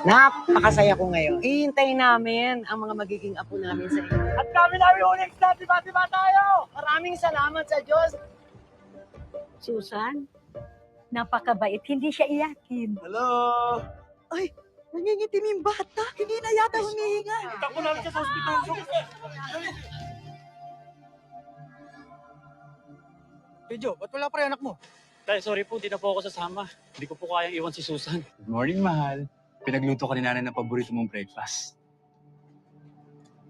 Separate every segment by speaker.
Speaker 1: Napakasaya ko ngayon. Hihintayin namin ang mga magiging apo namin sa inyo. At kami namin ulit na diba tayo! Maraming salamat sa Diyos.
Speaker 2: Susan, napakabait. Hindi siya iyakin.
Speaker 3: Hello!
Speaker 4: Ay, nangingitim yung bata. Hindi na yata humihinga.
Speaker 3: Takbo namin siya sa hospital.
Speaker 5: Pedro, ba't wala pa rin anak mo?
Speaker 3: Tay, sorry po, di na po ako sasama. Hindi ko po kayang iwan si Susan. Good morning, mahal. Pinagluto ka ni nanay ng paborito mong breakfast.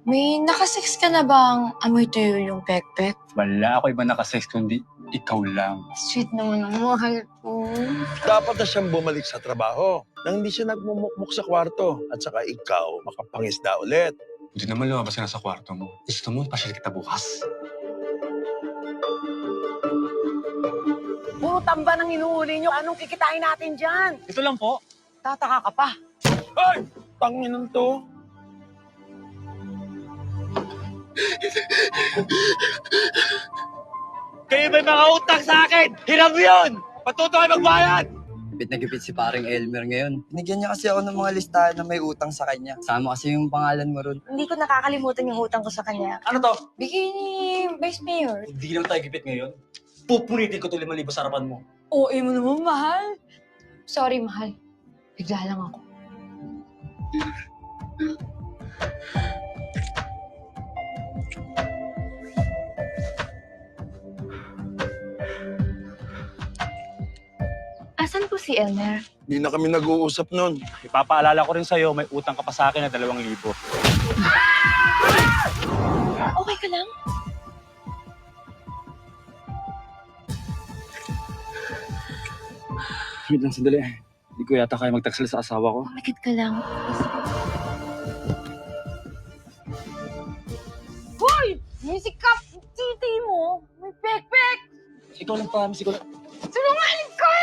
Speaker 6: May nakasex ka na bang amoy tuyo yung pekpek?
Speaker 3: Wala ako iba nakasex kundi ikaw lang.
Speaker 6: Sweet naman ang mahal ko.
Speaker 7: Dapat na siyang bumalik sa trabaho nang hindi siya nagmumukmuk sa kwarto at saka ikaw makapangisda ulit.
Speaker 3: Hindi naman lumabas ka na sa kwarto mo. Gusto mo, pasyal kita bukas.
Speaker 1: Utang ba nang inuuli nyo? Anong kikitain natin dyan?
Speaker 3: Ito lang po.
Speaker 1: Tataka ka pa.
Speaker 7: Ay! Tanginan to.
Speaker 3: Kayo may mga utang sa akin! Hiram yun! Patuto kayo magbayad!
Speaker 5: Gipit na gipit si paring Elmer ngayon. Binigyan niya kasi ako ng mga listahan na may utang sa kanya. Sama kasi yung pangalan mo ron.
Speaker 6: Hindi ko nakakalimutan yung utang ko sa kanya.
Speaker 3: Ano to?
Speaker 6: Bigay ni Vice Mayor.
Speaker 3: Hindi lang tayo gipit ngayon. Pupunitin ko ito 5,000 sa harapan mo.
Speaker 6: Oo, mo naman, mahal. Sorry, mahal. Bigla lang ako. Asan po si Elmer?
Speaker 7: Hindi na kami nag-uusap nun.
Speaker 3: Ipapaalala ko rin sa'yo, may utang ka pa sa akin na 2,000.
Speaker 6: Okay ka lang?
Speaker 3: Wait lang, sandali. Hindi ko yata kaya magtaksal sa asawa ko.
Speaker 6: Pumikit ka lang. Hoy! Music ka! Titi mo! May pek-pek!
Speaker 3: Ikaw lang, promise. Ikaw lang.
Speaker 6: Sinungaling ka!